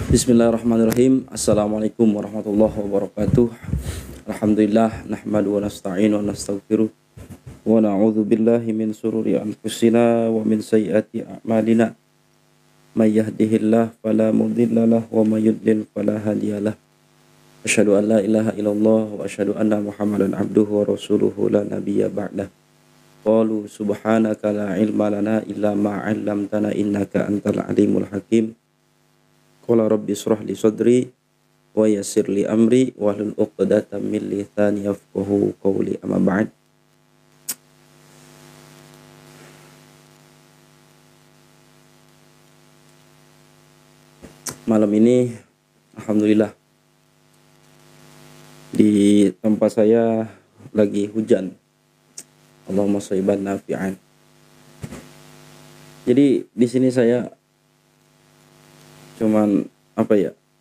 Bismillahirrahmanirrahim. Assalamualaikum warahmatullahi wabarakatuh. Alhamdulillah nahmadu wa nasta'in wa nastaghfiruh wa na'udzu billahi min sururi anfusina wa min sayyiati a'malina. May yahdihillah fala mudhillalah wa may yudlil fala hadiyalah. Asyhadu an la ilaha illallah wa asyhadu anna Muhammadan abduhu wa rasuluhu la nabiyya ba'dah. Qalu subhanaka la ilma lana illa ma 'allamtana innaka antal alimul hakim. Qala rabbi shrah li sadri wa yassir li amri wahlul 'uqdatam min lisani yafqahu qawli, amma ba'd. Malam ini alhamdulillah di tempat saya lagi hujan. Allahumma shayban nafi'an. Jadi di sini saya cuman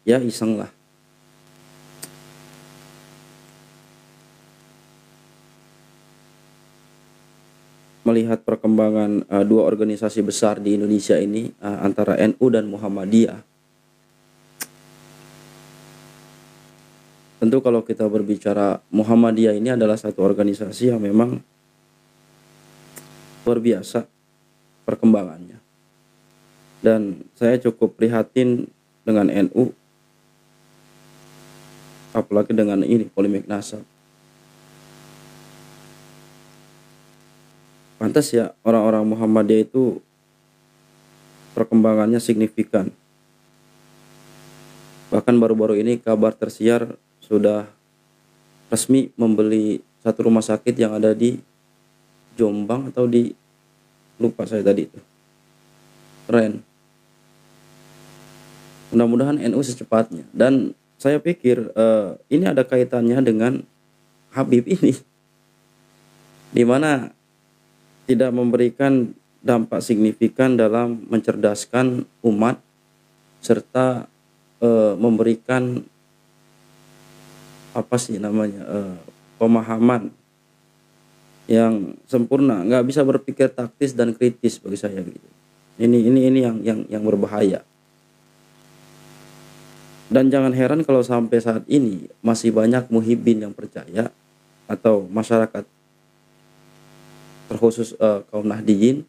ya iseng lah. Melihat perkembangan dua organisasi besar di Indonesia ini, antara NU dan Muhammadiyah. Tentu kalau kita berbicara Muhammadiyah ini adalah satu organisasi yang memang luar biasa perkembangannya. Dan saya cukup prihatin dengan NU, apalagi dengan ini polemik nasab. Pantas ya orang-orang Muhammadiyah itu perkembangannya signifikan. Bahkan baru-baru ini kabar tersiar sudah resmi membeli satu rumah sakit yang ada di Jombang atau di, lupa saya tadi itu. Keren. Mudah-mudahan NU secepatnya. Dan saya pikir ini ada kaitannya dengan Habib ini, di mana tidak memberikan dampak signifikan dalam mencerdaskan umat serta memberikan pemahaman yang sempurna. Nggak bisa berpikir taktis dan kritis bagi saya gitu. Ini yang berbahaya. Dan jangan heran kalau sampai saat ini masih banyak muhibbin yang percaya, atau masyarakat terkhusus kaum Nahdiyin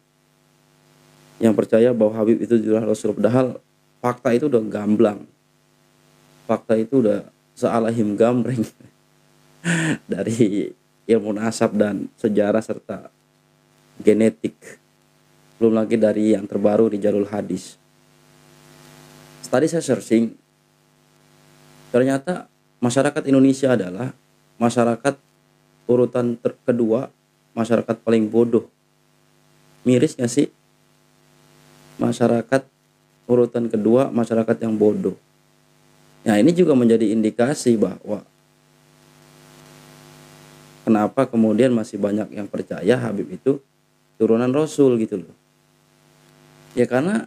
yang percaya bahwa Habib itu adalah Rasul. Padahal fakta itu udah gamblang. Fakta itu udah sealahim gambreng dari ilmu nasab dan sejarah serta genetik. Belum lagi dari yang terbaru di jalur hadis. Tadi saya searching, ternyata masyarakat Indonesia adalah masyarakat urutan kedua, masyarakat paling bodoh. Miris gak sih? Masyarakat urutan kedua, masyarakat yang bodoh. Nah, ini juga menjadi indikasi bahwa kenapa kemudian masih banyak yang percaya Habib itu turunan Rasul gitu loh. Ya karena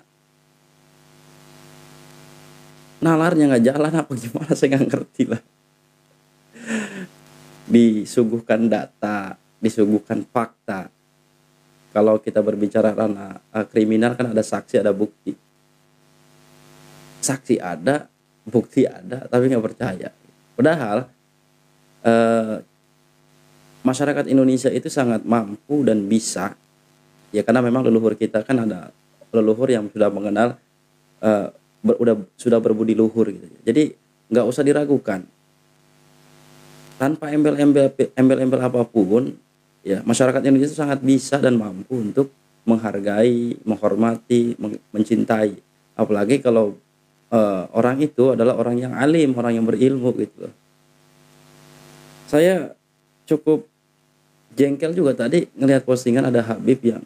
nalarnya nggak jalan apa gimana, saya nggak ngerti lah. Disuguhkan data, disuguhkan fakta. Kalau kita berbicara ranah kriminal kan ada saksi, ada bukti. Saksi ada, bukti ada, tapi nggak percaya. Padahal masyarakat Indonesia itu sangat mampu dan bisa, ya karena memang leluhur kita kan ada leluhur yang sudah mengenal sudah berbudi luhur gitu. Jadi nggak usah diragukan. Tanpa embel-embel apapun, ya masyarakat Indonesia sangat bisa dan mampu untuk menghargai, menghormati, mencintai. Apalagi kalau orang itu adalah orang yang alim, orang yang berilmu gitu. Saya cukup jengkel juga tadi ngelihat postingan ada Habib yang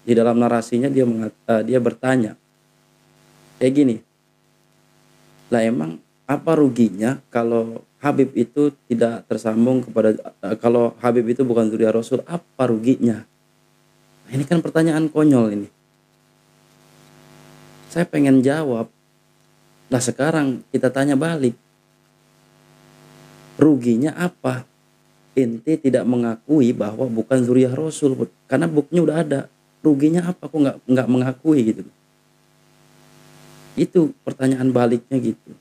di dalam narasinya dia bertanya kayak gini, lah emang apa ruginya kalau Habib itu tidak tersambung kepada, kalau Habib itu bukan zuriat Rasul, apa ruginya? Nah, ini kan pertanyaan konyol ini. Saya pengen jawab. Nah sekarang kita tanya balik, ruginya apa? Ente tidak mengakui bahwa bukan zuriat Rasul, karena buktinya udah ada. Ruginya apa? Kok nggak mengakui gitu? Itu pertanyaan baliknya gitu.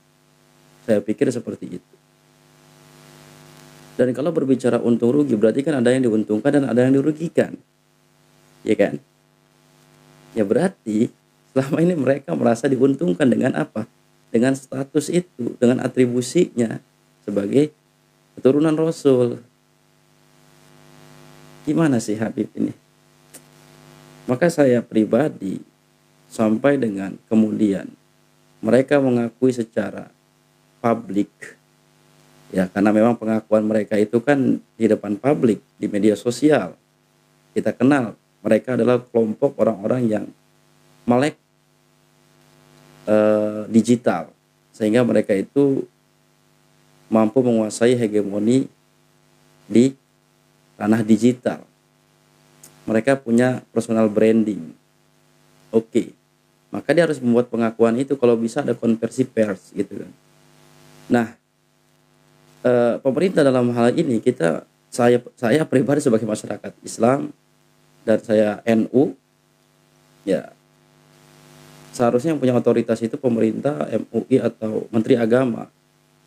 Saya pikir seperti itu. Dan kalau berbicara untung rugi, berarti kan ada yang diuntungkan dan ada yang dirugikan. Ya kan? Ya berarti selama ini mereka merasa diuntungkan dengan apa? Dengan status itu, dengan atribusinya sebagai keturunan Rasul. Gimana sih Habib ini? Maka saya pribadi sampai dengan kemudian mereka mengakui secara publik, ya karena memang pengakuan mereka itu kan di depan publik, di media sosial. Kita kenal mereka adalah kelompok orang-orang yang melek digital, sehingga mereka itu mampu menguasai hegemoni di ranah digital. Mereka punya personal branding. Oke. Maka dia harus membuat pengakuan itu, kalau bisa ada konversi pers gitu kan. Nah, pemerintah dalam hal ini saya pribadi sebagai masyarakat Islam dan saya NU, ya seharusnya yang punya otoritas itu pemerintah, MUI atau Menteri Agama,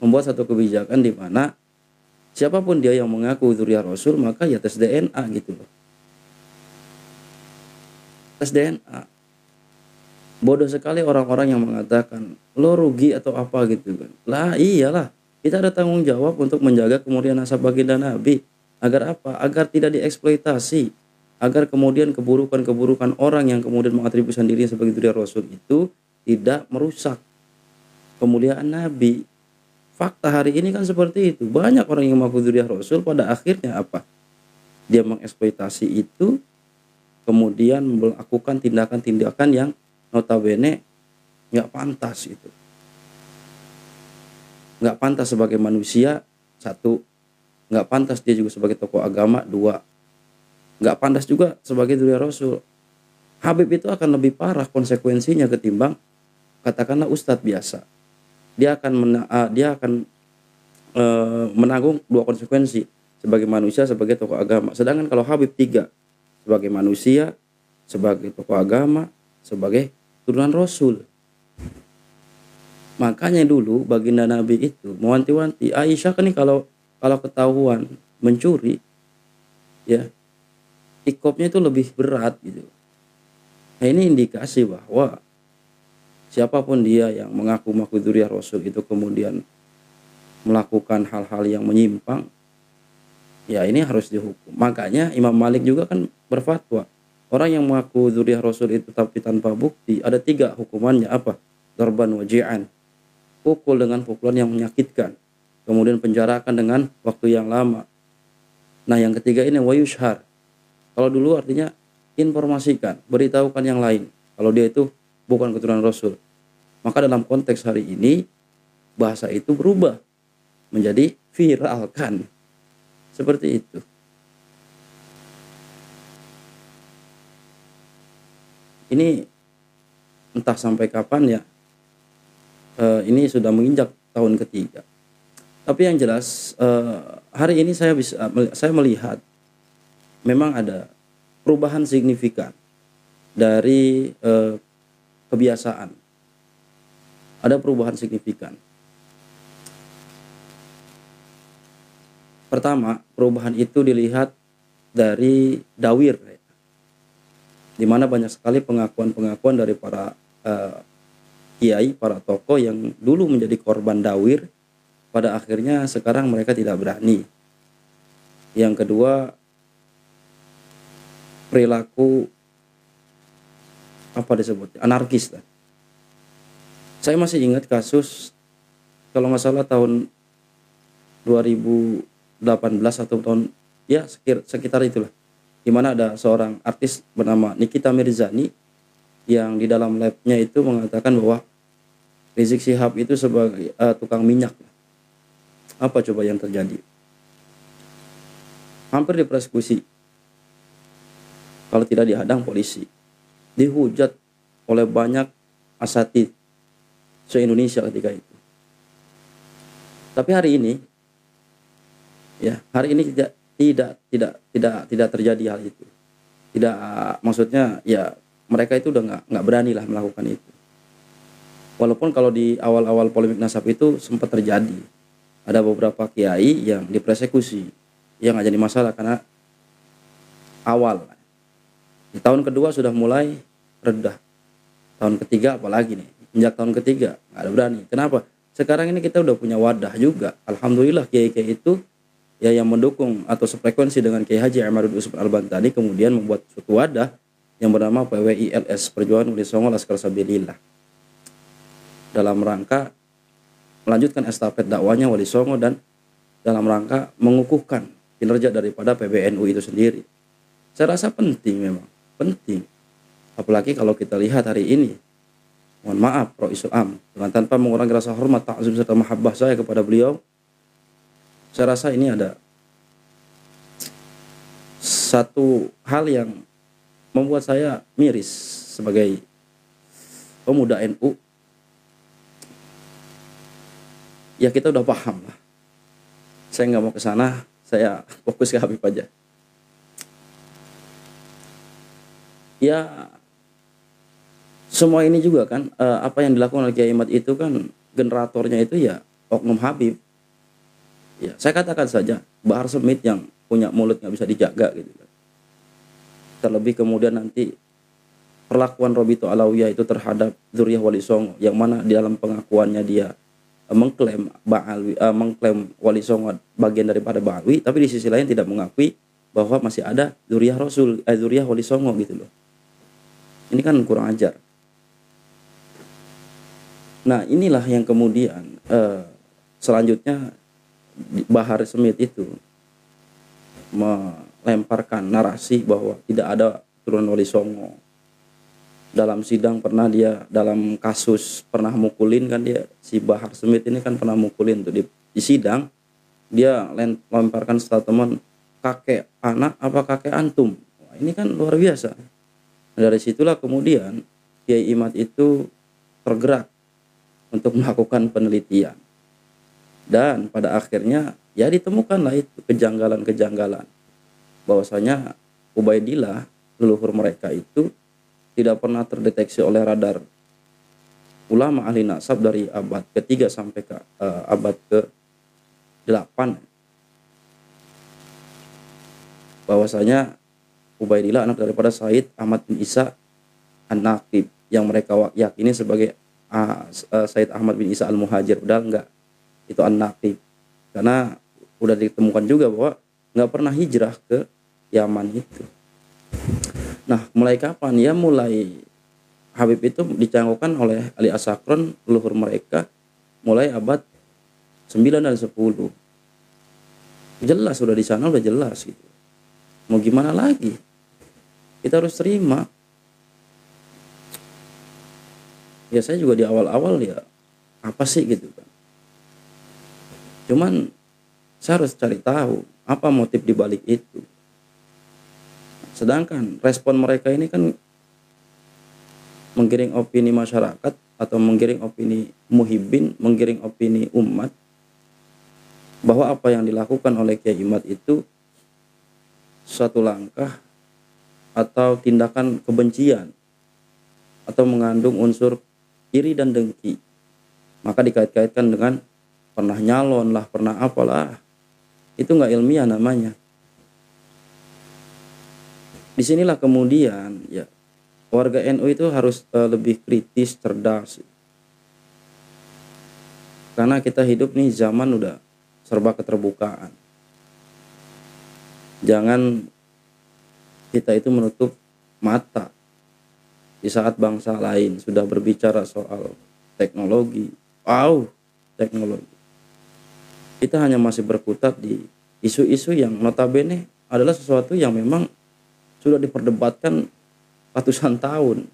membuat satu kebijakan di mana siapapun dia yang mengaku dzurriyyah Rasul maka ya tes DNA gitu loh. Tes DNA. Bodoh sekali orang-orang yang mengatakan lo rugi atau apa gitu kan. Lah iyalah, kita ada tanggung jawab untuk menjaga kemudian nasab baginda Nabi. Agar apa? Agar tidak dieksploitasi. Agar kemudian keburukan-keburukan orang yang kemudian mengatribusikan diri sebagai dzurriyyah Rasul itu tidak merusak kemuliaan Nabi. Fakta hari ini kan seperti itu. Banyak orang yang mengaku dzurriyyah Rasul pada akhirnya apa? Dia mengeksploitasi itu, kemudian melakukan tindakan-tindakan yang notabene nggak pantas itu. Nggak pantas sebagai manusia, satu. Nggak pantas dia juga sebagai tokoh agama, dua. Nggak pantas juga sebagai dzurriyyah Rasul. Habib itu akan lebih parah konsekuensinya ketimbang katakanlah ustadz biasa. Dia akan menanggung dua konsekuensi, sebagai manusia, sebagai tokoh agama. Sedangkan kalau Habib tiga, sebagai manusia, sebagai tokoh agama, sebagai turunan Rasul. Makanya dulu baginda Nabi itu mewanti-wanti Aisyah kan nih, kalau ketahuan mencuri, ya ikopnya itu lebih berat gitu. Nah ini indikasi bahwa siapapun dia yang mengaku-ngaku dzurriyyah Rasul itu kemudian melakukan hal-hal yang menyimpang, ya ini harus dihukum. Makanya Imam Malik juga kan berfatwa, orang yang mengaku dzurriyyah Rasul itu tapi tanpa bukti, ada 3 hukumannya. Apa? Darban waji'an, pukul dengan pukulan yang menyakitkan, kemudian penjarakan dengan waktu yang lama. Nah yang ketiga ini wayushhar, kalau dulu artinya informasikan, beritahukan yang lain kalau dia itu bukan keturunan Rasul. Maka dalam konteks hari ini bahasa itu berubah menjadi viralkan, seperti itu. Ini entah sampai kapan ya, ini sudah menginjak tahun ketiga. Tapi yang jelas hari ini saya melihat memang ada perubahan signifikan dari kebiasaan. Ada perubahan signifikan. Pertama, perubahan itu dilihat dari dawir, di mana banyak sekali pengakuan-pengakuan dari para kiai, para tokoh yang dulu menjadi korban dawir, pada akhirnya sekarang mereka tidak berani. Yang kedua, perilaku apa disebut, anarkis lah. Saya masih ingat kasus, kalau nggak salah tahun 2018 atau tahun ya sekitar itulah, di mana ada seorang artis bernama Nikita Mirzani yang di dalam labnya itu mengatakan bahwa Rizik Syihab itu sebagai tukang minyak. Apa coba yang terjadi? Hampir dipersekusi, kalau tidak dihadang polisi, dihujat oleh banyak asatidz se-Indonesia ketika itu. Tapi hari ini tidak terjadi hal itu. Tidak, maksudnya ya mereka itu udah nggak berani lah melakukan itu. Walaupun kalau di awal-awal polemik nasab itu sempat terjadi, ada beberapa kiai yang dipersekusi, yang nggak jadi masalah karena awal. Di tahun kedua sudah mulai reda. Tahun ketiga apalagi nih, sejak tahun ketiga nggak ada berani. Kenapa? Sekarang ini kita udah punya wadah juga. Alhamdulillah kiai-kiai itu ya yang mendukung atau sefrekuensi dengan Kiai Haji Ahmad Yusuf Al-Bantani kemudian membuat suatu wadah yang bernama PWILS, Perjuangan Wali Songo Laskar Sabilillah, dalam rangka melanjutkan estafet dakwanya Wali Songo dan dalam rangka mengukuhkan kinerja daripada PBNU itu sendiri. Saya rasa penting, memang penting. Apalagi kalau kita lihat hari ini, mohon maaf Roisul Am, dengan tanpa mengurangi rasa hormat, ta'zim serta mahabbah saya kepada beliau, saya rasa ini ada satu hal yang membuat saya miris sebagai pemuda NU. Ya kita udah paham lah. Saya nggak mau ke sana, saya fokus ke Habib aja. Ya semua ini juga kan apa yang dilakukan oleh Kiai Imad itu kan generatornya itu ya oknum Habib. Ya saya katakan saja Bahar Smith yang punya mulut nggak bisa dijaga gitu kan. Terlebih kemudian nanti perlakuan Robito Alawiyah itu terhadap Dzurriyyah Wali Songo, yang mana di dalam pengakuannya dia mengklaim mengklaim Wali Songo bagian daripada Ba'alwi, tapi di sisi lain tidak mengakui bahwa masih ada Dzurriyyah Dzurriyyah Wali Songo gitu loh. Ini kan kurang ajar. Nah inilah yang kemudian selanjutnya Bahar Smith itu melemparkan narasi bahwa tidak ada turunan Wali Songo. Dalam sidang pernah dia, dalam kasus pernah mukulin kan, dia si Bahar Smith ini kan pernah mukulin tuh di sidang, dia lemparkan statement kakek anak apa kakek antum. Wah, ini kan luar biasa. Dari situlah kemudian Kiai Imad itu tergerak untuk melakukan penelitian, dan pada akhirnya ya ditemukanlah itu kejanggalan-kejanggalan bahwasanya Ubaidillah leluhur mereka itu tidak pernah terdeteksi oleh radar ulama ahli nasab dari abad ke-3 sampai ke abad ke-8, bahwasanya Ubaidillah anak daripada Said Ahmad bin Isa An-Naqib, yang mereka yakini sebagai Said Ahmad bin Isa Al-Muhajir. Padahal enggak, itu An-Naqib, karena udah ditemukan juga bahwa nggak pernah hijrah ke Yaman itu. Nah mulai kapan? Ya mulai Habib itu dicanggukan oleh Ali As-Sakron leluhur mereka mulai abad 9 dan 10. Jelas sudah di sana, udah jelas gitu. Mau gimana lagi? Kita harus terima. Ya saya juga di awal-awal ya apa sih gitu kan. Cuman saya harus cari tahu apa motif dibalik itu. Sedangkan respon mereka ini kan menggiring opini masyarakat atau menggiring opini muhibbin, menggiring opini umat, bahwa apa yang dilakukan oleh Kiai Imad itu suatu langkah atau tindakan kebencian atau mengandung unsur iri dan dengki. Maka dikait-kaitkan dengan pernah nyalon lah, pernah apalah. Itu nggak ilmiah namanya. Disinilah kemudian ya warga NU itu harus lebih kritis, cerdas. Karena kita hidup nih zaman udah serba keterbukaan. Jangan kita itu menutup mata di saat bangsa lain sudah berbicara soal teknologi. Teknologi. Kita hanya masih berkutat di isu-isu yang notabene adalah sesuatu yang memang sudah diperdebatkan ratusan tahun.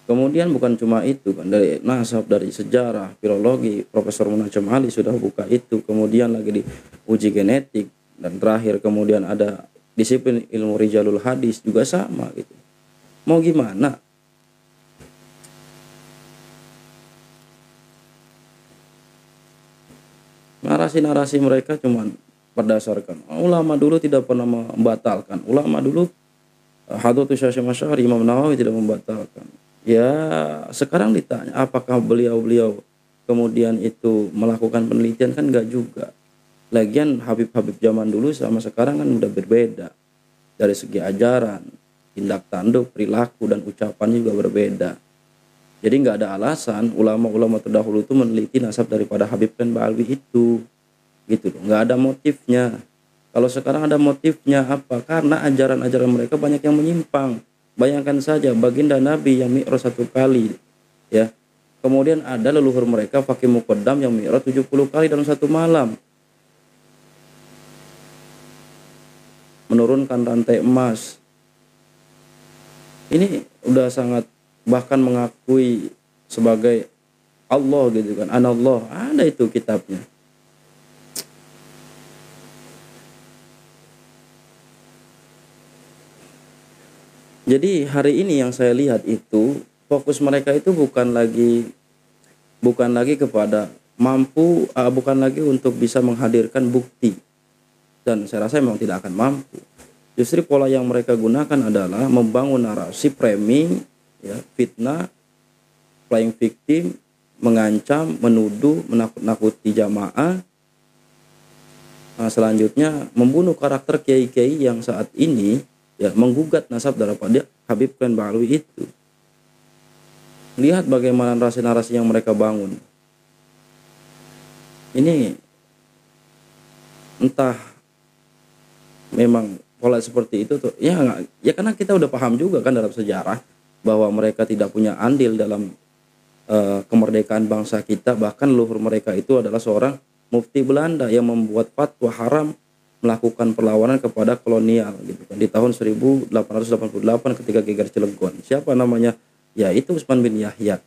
Kemudian bukan cuma itu kan, dari nasab, dari sejarah, filologi, Profesor Munajjam Ali sudah buka itu, kemudian lagi di uji genetik, dan terakhir kemudian ada disiplin ilmu rijalul hadis juga sama gitu. Mau gimana? Narasi-narasi mereka cuman berdasarkan ulama dulu tidak pernah membatalkan. Ulama dulu Hadratus Syekh Masyari Imam Nawawi tidak membatalkan. Ya, sekarang ditanya apakah beliau-beliau kemudian itu melakukan penelitian, kan enggak juga. Lagian Habib-habib zaman dulu sama sekarang kan udah berbeda. Dari segi ajaran, tindak tanduk, perilaku dan ucapan juga berbeda. Jadi nggak ada alasan ulama-ulama terdahulu itu meneliti nasab daripada Habib dan Ba'alwi itu, gitu loh. Nggak ada motifnya. Kalau sekarang ada motifnya apa? Karena ajaran-ajaran mereka banyak yang menyimpang. Bayangkan saja baginda Nabi yang mi'raj 1 kali, ya. Kemudian ada leluhur mereka Fakih Muqaddam yang mi'raj 70 kali dalam 1 malam. Menurunkan rantai emas. Ini udah sangat, bahkan mengakui sebagai Allah gitu kan. Anallah, ada itu kitabnya. Jadi hari ini yang saya lihat itu fokus mereka itu bukan lagi kepada mampu, bukan lagi untuk bisa menghadirkan bukti, dan saya rasa memang tidak akan mampu. Justru pola yang mereka gunakan adalah membangun narasi framing, ya, fitnah, playing victim, mengancam, menuduh, menakut-nakuti jamaah. Nah, selanjutnya membunuh karakter kiai-kiai yang saat ini, ya, menggugat nasab daripada Habib dan Ba'alwi itu. Lihat bagaimana narasi-narasi yang mereka bangun. Ini entah memang pola seperti itu tuh, ya karena kita udah paham juga kan dalam sejarah bahwa mereka tidak punya andil dalam kemerdekaan bangsa kita. Bahkan leluhur mereka itu adalah seorang mufti Belanda yang membuat fatwa haram melakukan perlawanan kepada kolonial gitu kan di tahun 1888 ketika geger Cilegon. Siapa namanya? Ya itu Utsman bin Yahya.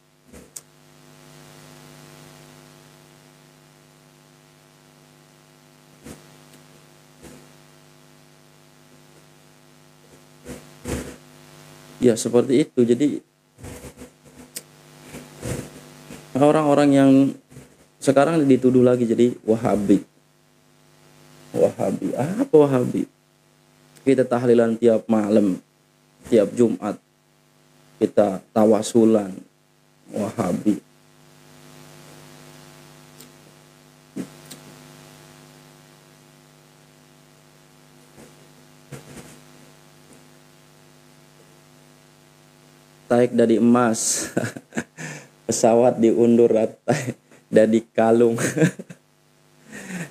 Ya seperti itu. Jadi orang-orang yang sekarang dituduh lagi jadi Wahabi. Wahabi, apa Wahabi? Kita tahlilan tiap malam, tiap Jumat. Kita tawasulan. Wahabi. Taik dari emas. Pesawat diundur ratai dari kalung.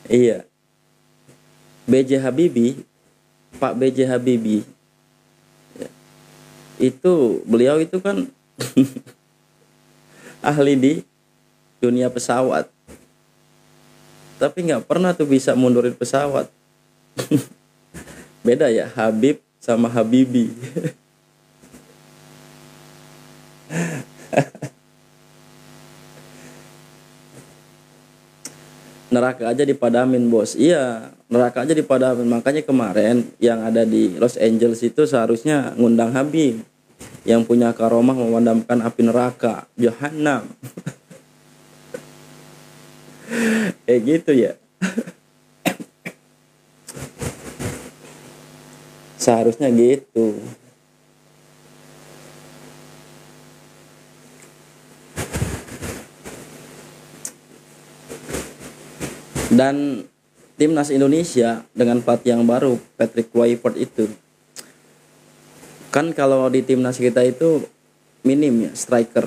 Iya. B.J. Habibie, Pak B.J. Habibie, itu beliau itu kan ahli di dunia pesawat, tapi nggak pernah tuh bisa mundurin pesawat. Beda ya Habib sama Habibie. Neraka aja dipadamin bos. Iya, neraka aja dipadamin. Makanya kemarin yang ada di Los Angeles itu seharusnya ngundang Habib yang punya karomah memadamkan api neraka Jahannam. Gitu ya. Seharusnya gitu. Dan timnas Indonesia dengan pelatih yang baru Patrick Kluivert itu kan, kalau di timnas kita itu minim ya striker,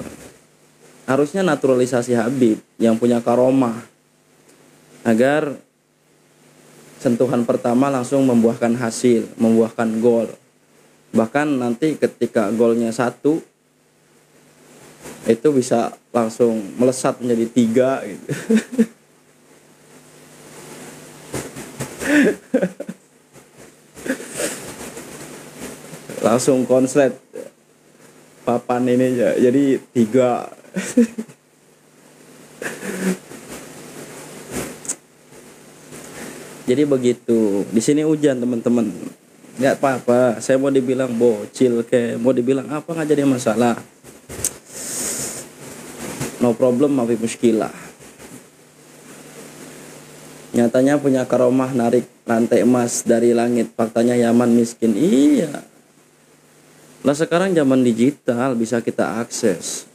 harusnya naturalisasi Habib yang punya karomah agar sentuhan pertama langsung membuahkan hasil, membuahkan gol. Bahkan nanti ketika golnya 1 itu bisa langsung melesat menjadi 3 gitu. Langsung konslet papan ini ya, jadi 3. Jadi begitu. Di sini hujan teman-teman, nggak apa-apa. Saya mau dibilang bocil kayak mau dibilang apa nggak jadi masalah. No problem, mafi muskilah. Nyatanya punya karomah narik rantai emas dari langit, faktanya Yaman miskin. Iya. Lah sekarang zaman digital bisa kita akses.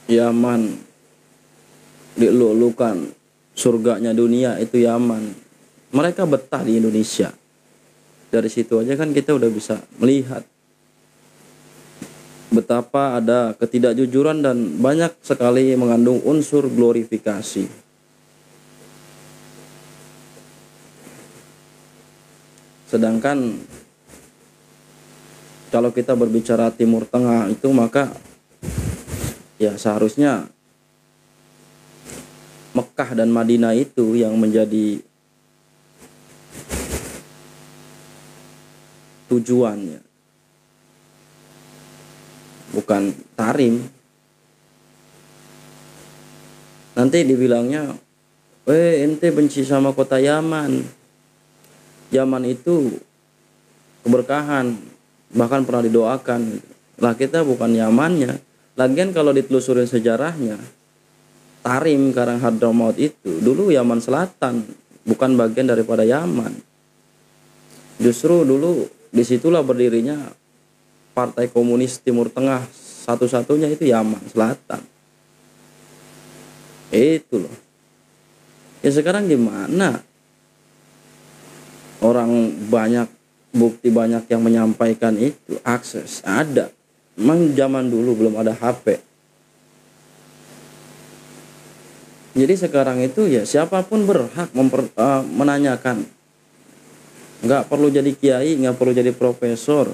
Yaman dilulukan surganya dunia itu Yaman. Mereka betah di Indonesia. Dari situ aja kan kita udah bisa melihat betapa ada ketidakjujuran dan banyak sekali mengandung unsur glorifikasi. Sedangkan kalau kita berbicara Timur Tengah itu maka ya seharusnya Mekah dan Madinah itu yang menjadi tujuannya, bukan Tarim. Nanti dibilangnya, ente benci sama kota Yaman. Yaman itu keberkahan, bahkan pernah didoakan. Lah kita bukan Yamannya. Lagian kalau ditelusurin sejarahnya, Tarim Karang Hadramaut itu dulu Yaman Selatan, bukan bagian daripada Yaman. Justru dulu disitulah berdirinya Partai Komunis Timur Tengah, satu-satunya itu Yaman Selatan. Itu loh. Ya sekarang gimana? Orang banyak, bukti banyak yang menyampaikan itu, akses ada. Memang zaman dulu belum ada HP. Jadi sekarang itu ya siapapun berhak menanyakan. Nggak perlu jadi kiai, nggak perlu jadi profesor.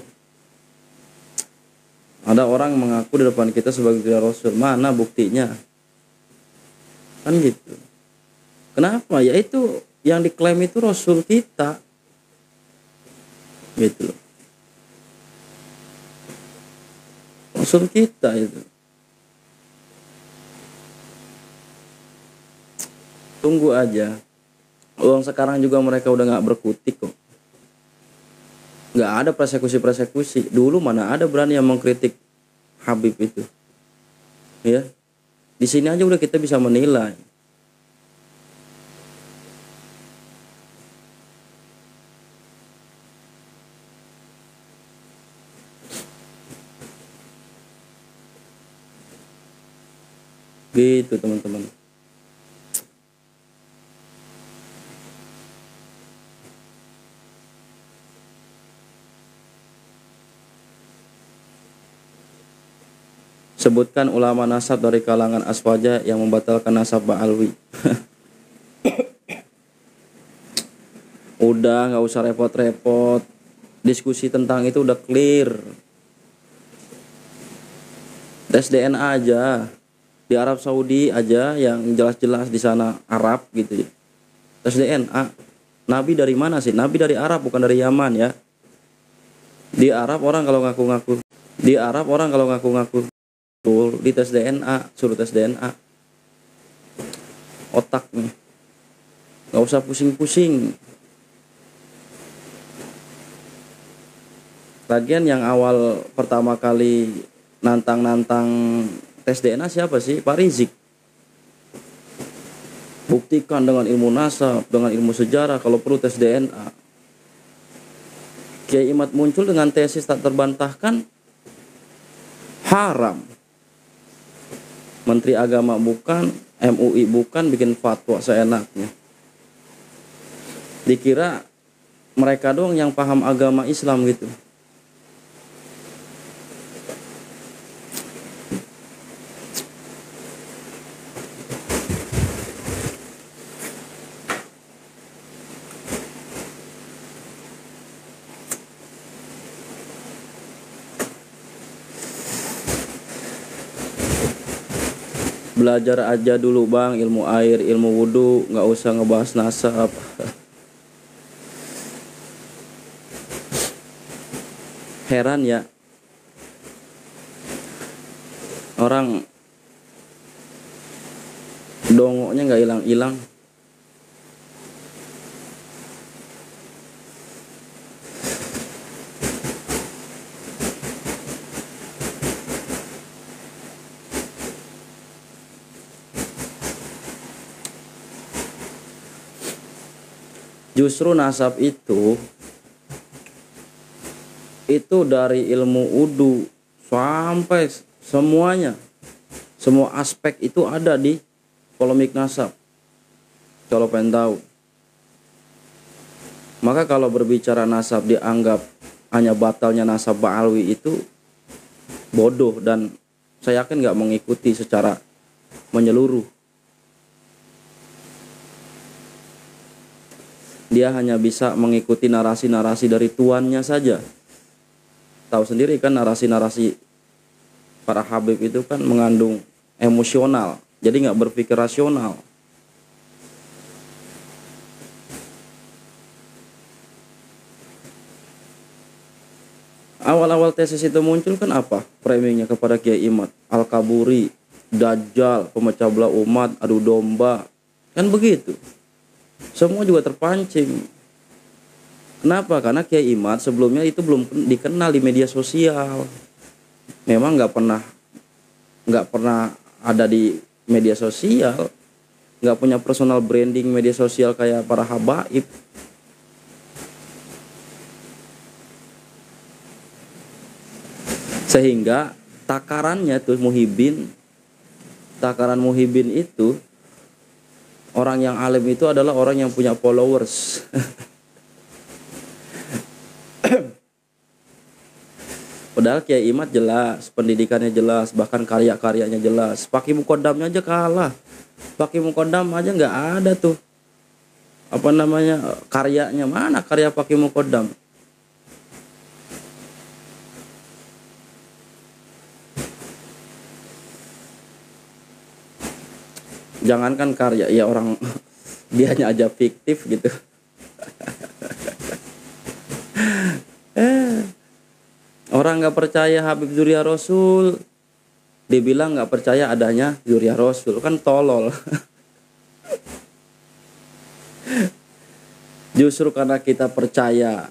Ada orang mengaku di depan kita sebagai Rasul, mana buktinya? Kan gitu. Kenapa? Ya itu yang diklaim itu Rasul kita. Gitu loh. Rasul kita itu. Tunggu aja. Uang sekarang juga mereka udah nggak berkutik kok. Nggak ada persekusi-persekusi. Dulu mana ada berani yang mengkritik Habib itu. Ya. Di sini aja udah kita bisa menilai. Gitu teman-teman. Sebutkan ulama nasab dari kalangan Aswaja yang membatalkan nasab Ba'alwi. Udah nggak usah repot-repot. Diskusi tentang itu udah clear. Tes DNA aja. Di Arab Saudi aja yang jelas-jelas di sana Arab gitu ya. Tes DNA. Nabi dari mana sih? Nabi dari Arab bukan dari Yaman ya. Di Arab orang kalau ngaku-ngaku di tes DNA, suruh tes DNA. Otaknya. Nggak usah pusing-pusing. Lagian yang awal pertama kali nantang-nantang tes DNA siapa sih? Pak Rizik. Buktikan dengan ilmu nasab, dengan ilmu sejarah, kalau perlu tes DNA. Kiai Imad muncul dengan tesis tak terbantahkan, haram. Menteri Agama bukan, MUI bukan, bikin fatwa seenaknya. Dikira mereka doang yang paham agama Islam gitu. Belajar aja dulu bang, ilmu air, ilmu wudhu, nggak usah ngebahas nasab. Heran ya, orang dongoknya nggak hilang-hilang. Justru nasab itu dari ilmu udu sampai semuanya, semua aspek itu ada di polemik nasab. Kalau pengen tahu. Maka kalau berbicara nasab dianggap hanya batalnya nasab ba'alwi itu bodoh, dan saya yakin nggak mengikuti secara menyeluruh. Dia hanya bisa mengikuti narasi-narasi dari tuannya saja. Tahu sendiri kan, narasi-narasi para habib itu kan mengandung emosional, jadi nggak berpikir rasional. Awal-awal tesis itu muncul kan apa? Framingnya kepada Kiai Imad, Al-Kaburi, Dajjal, pemecah belah umat, adu domba, kan begitu. Semua juga terpancing. Kenapa? Karena Kiai Imad sebelumnya itu belum dikenal di media sosial. Memang nggak pernah ada di media sosial, nggak punya personal branding media sosial kayak para habaib. Sehingga takaran muhibin itu, orang yang alim itu adalah orang yang punya followers. Padahal Kiai Imad jelas, pendidikannya jelas, bahkan karya-karyanya jelas. Pakai Muqaddamnya aja kalah. Pakai Muqaddam aja nggak ada tuh karyanya. Mana karya Pakai Muqaddam? Jangankan karya, ya orang dianya aja fiktif gitu. Orang nggak percaya Habib Dzurriyyah Rasul, dibilang nggak percaya adanya Dzurriyyah Rasul, kan tolol. Justru karena kita percaya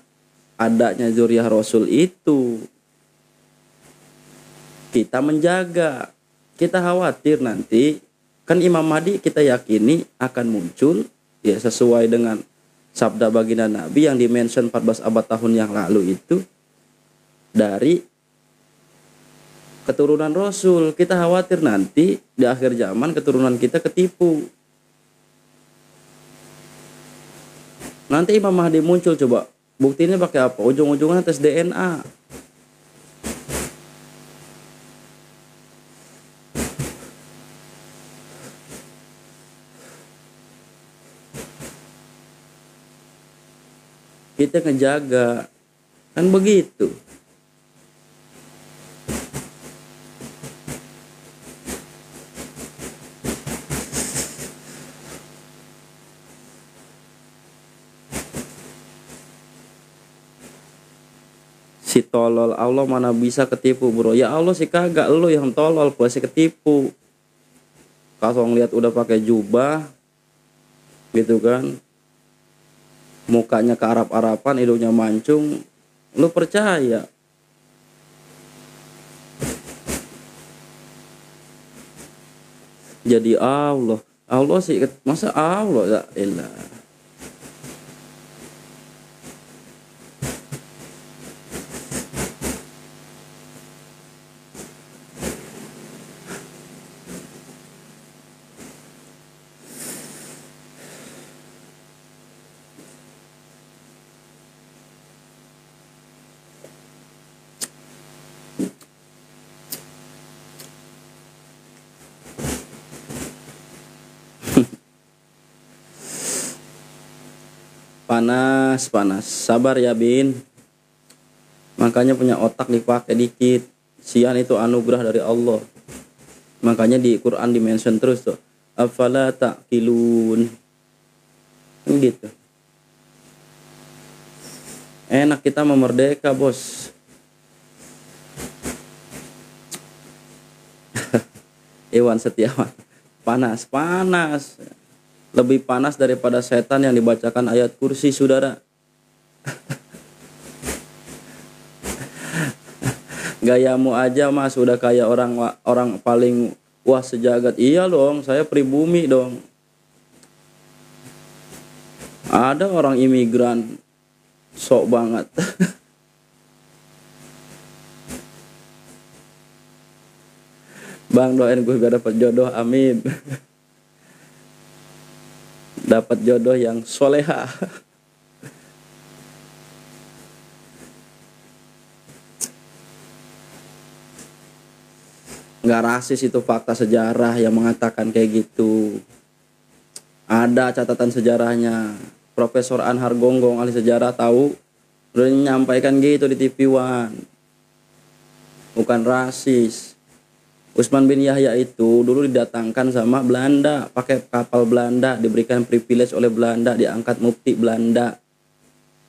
adanya Dzurriyyah Rasul itu, kita menjaga. Kita khawatir nanti, kan Imam Mahdi kita yakini akan muncul ya sesuai dengan sabda baginda Nabi yang dimention 14 abad tahun yang lalu itu, dari keturunan Rasul. Kita khawatir nanti di akhir zaman keturunan kita ketipu. Nanti Imam Mahdi muncul, coba buktinya pakai apa? Ujung-ujungnya tes DNA. Kita ngejaga, kan begitu. Si tolol, Allah mana bisa ketipu bro? Ya Allah sih kagak, lo yang tolol pasti ketipu. Kalau ngeliat udah pakai jubah gitu kan, mukanya ke Arab-Araban, hidungnya mancung, lu percaya? Jadi Allah sih, masa Allah ya elah. Panas, sabar ya Bin. Makanya punya otak dipakai dikit. Sian itu anugerah dari Allah. Makanya di Quran dimention terus tuh, afala ta'qilun, gitu. Enak kita memerdeka bos. Iwan Setiawan, panas. Lebih panas daripada setan yang dibacakan ayat kursi, saudara. Gayamu aja mas udah kayak orang paling wah sejagat. Iya dong, saya pribumi dong. Ada orang imigran sok banget. Bang, doain gue biar dapat jodoh, amin. Dapat jodoh yang soleha. Nggak rasis, itu fakta sejarah yang mengatakan kayak gitu. Ada catatan sejarahnya. Profesor Anhar Gonggong, ahli sejarah, tahu, udah menyampaikan gitu di TV One. Bukan rasis. Utsman bin Yahya itu dulu didatangkan sama Belanda, pakai kapal Belanda, diberikan privilege oleh Belanda, diangkat mufti Belanda.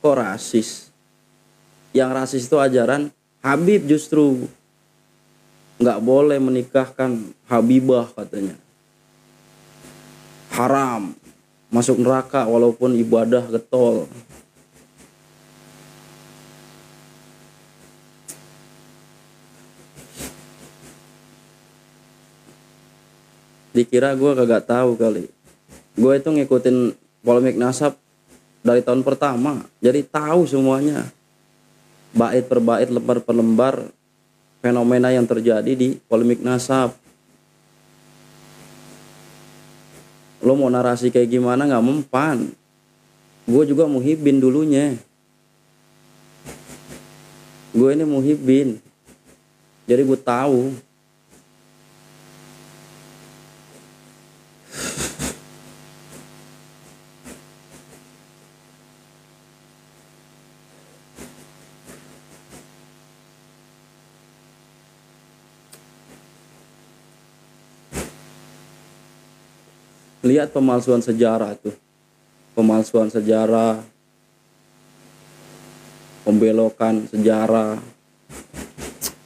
Kok rasis? Yang rasis itu ajaran Habib justru. Nggak boleh menikahkan Habibah katanya. Haram. Masuk neraka walaupun ibadah getol. Dikira gue kagak tahu kali. Gue itu ngikutin polemik nasab dari tahun pertama, jadi tahu semuanya. Bait per bait, lembar per lembar, fenomena yang terjadi di polemik nasab. Lo mau narasi kayak gimana nggak mempan. Gue juga muhibin dulunya. Gue ini muhibin, jadi gue tahu. Lihat pemalsuan sejarah tuh. Pemalsuan sejarah, pembelokan sejarah,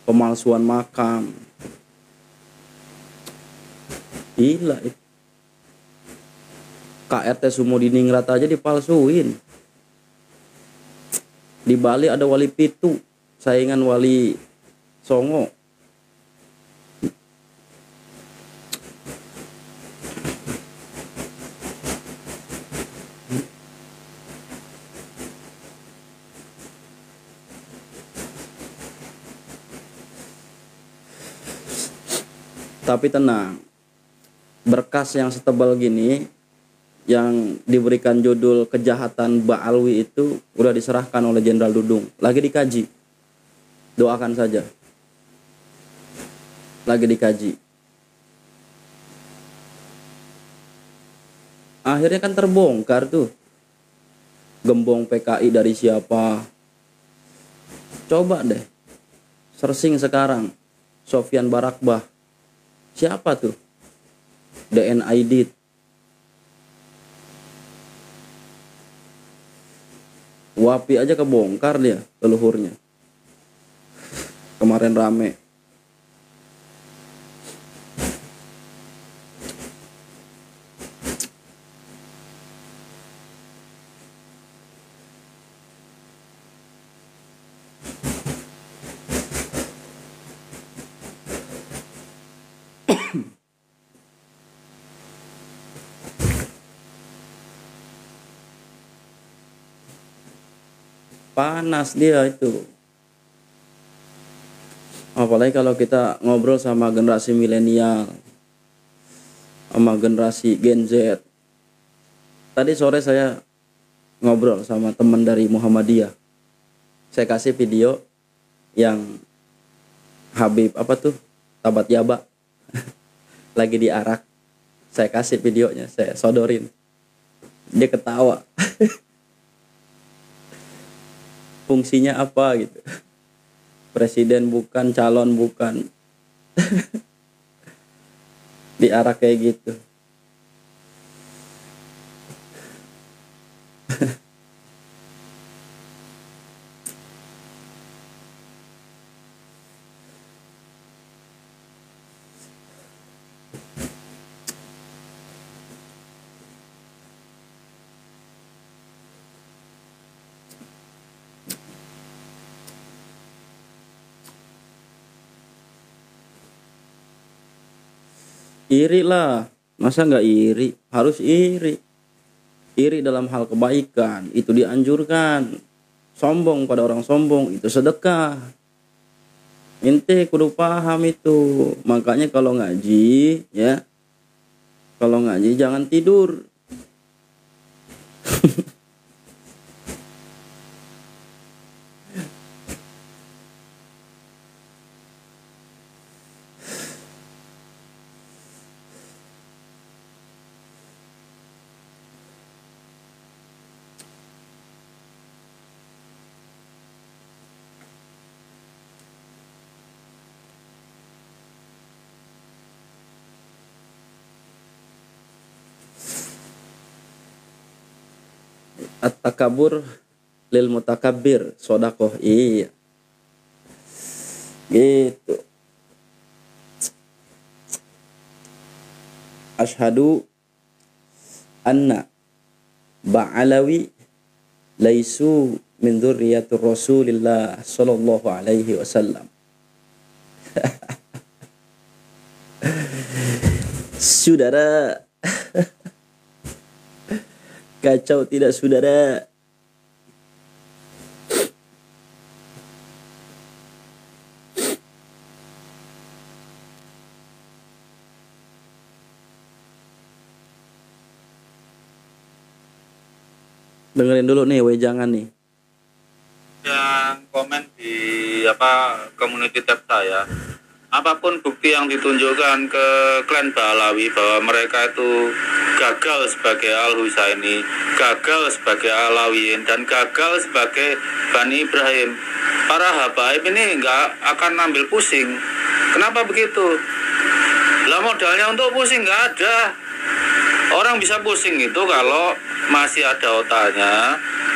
pemalsuan makam. Gila itu. KRT Sumodiningrat aja dipalsuin. Di Bali ada Wali Pitu, saingan Wali Songo. Tapi tenang, berkas yang setebal gini, yang diberikan judul kejahatan Ba'alwi itu udah diserahkan oleh Jenderal Dudung. Lagi dikaji. Doakan saja. Lagi dikaji. Akhirnya kan terbongkar tuh. Gembong PKI dari siapa. Coba deh. Searching sekarang. Sofyan Barakbah. Siapa tuh? DNID. Wapi aja kebongkar dia, leluhurnya. Kemarin rame. Panas dia itu. Apalagi kalau kita ngobrol sama generasi milenial, sama generasi Gen Z. Tadi sore saya ngobrol sama teman dari Muhammadiyah. Saya kasih video yang Habib apa tuh, Tabat Yaba lagi diarak. Saya kasih videonya, saya sodorin. Dia ketawa. Fungsinya apa gitu? Presiden bukan, calon bukan. Diarak kayak gitu. Iri lah, masa nggak iri? Harus iri. iri dalam hal kebaikan itu dianjurkan, sombong pada orang sombong itu sedekah. Ente kudu paham itu. Makanya kalau ngaji ya, kalau ngaji jangan tidur. At-takabur lil mutakabbir, sodakoh. Iya gitu. Ashhadu anna ba'alawi laisu min dzurriyyatir Rasulillah sallallahu alaihi wasallam. Saudara, kacau tidak saudara? Dengerin dulu nih, wejangan nih. Yang komen di community tab saya, apapun bukti yang ditunjukkan ke klan Ba'alawi bahwa mereka itu gagal sebagai Al-Husaini, gagal sebagai Alawiyin, dan gagal sebagai Bani Ibrahim, para habaib ini nggak akan ambil pusing. Kenapa begitu? Lah modalnya untuk pusing nggak ada. Orang bisa pusing itu kalau masih ada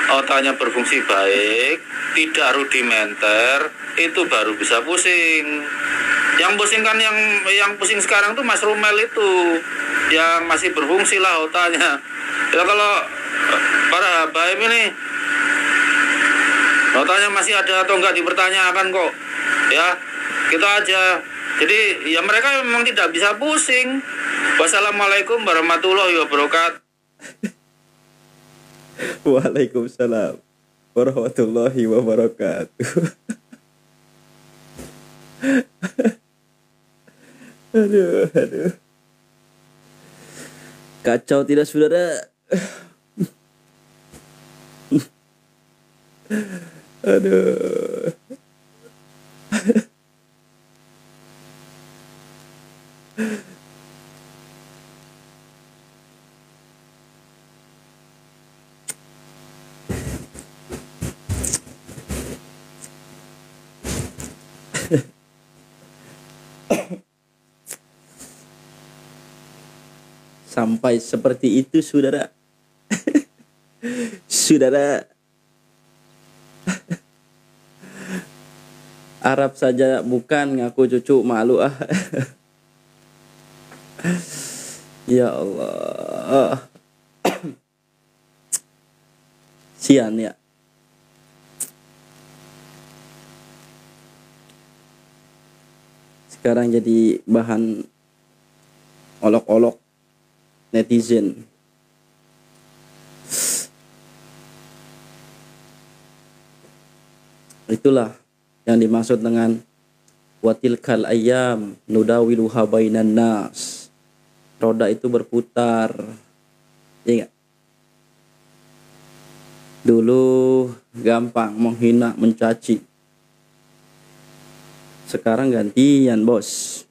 otaknya berfungsi baik, tidak rudimenter, itu baru bisa pusing. Yang pusing kan yang pusing sekarang tuh Mas Rumel itu, yang masih berfungsi lah otaknya. Ya kalau para habaib ini otaknya masih ada atau enggak dipertanyakan kok. Ya, kita aja. Jadi ya mereka memang tidak bisa pusing. Wassalamualaikum warahmatullahi wabarakatuh. Waalaikumsalam warahmatullahi wabarakatuh. Aduh. Kacau tidak saudara? Aduh. Sampai seperti itu saudara. Saudara, Arab saja bukan, ngaku cucu malu ah. Ya Allah. Sian ya. Sekarang jadi bahan olok-olok netizen. Itulah yang dimaksud dengan watilkal ayyam nudawiluha bainan nas. Roda itu berputar. Ingat. Dulu gampang menghina, mencaci. Sekarang gantian, bos.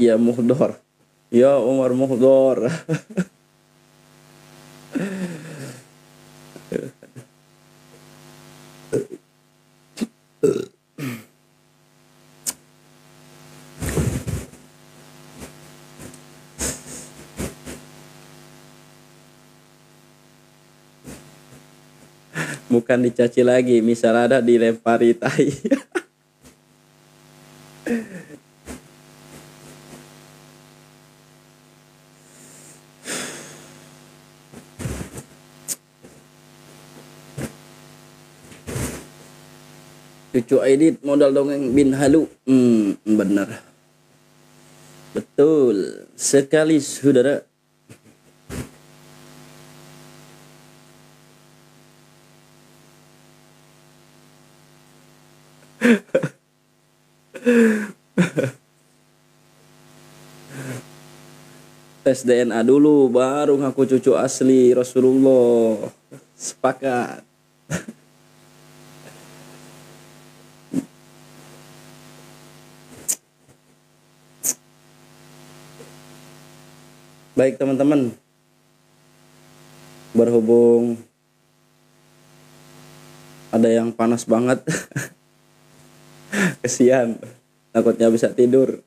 Ya Muhdor, ya Umar Muhdor. Bukan dicaci lagi, misal ada dilempari tai. Cucu Aidit modal dongeng bin Halu. Benar. Betul sekali saudara. Tes DNA dulu baru ngaku cucu asli Rasulullah. Sepakat. Baik teman-teman, berhubung ada yang panas banget, kesian, takutnya bisa tidur.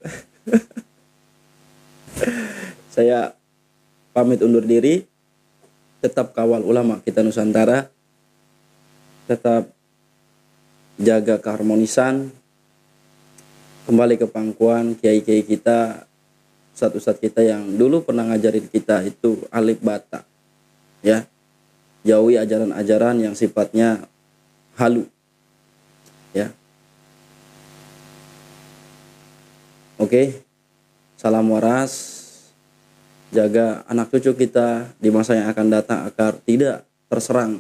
Saya pamit undur diri. Tetap kawal ulama kita Nusantara, tetap jaga keharmonisan, kembali ke pangkuan kiai-kiai kita, ustadz-ustadz kita yang dulu pernah ngajarin kita itu alif bata, ya. Jauhi ajaran-ajaran yang sifatnya halu, ya. Oke, salam waras, jaga anak cucu kita di masa yang akan datang agar tidak terserang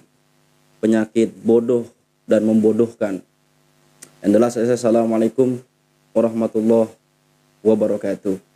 penyakit bodoh dan membodohkan. Yang jelas, assalamualaikum warahmatullahi wabarakatuh.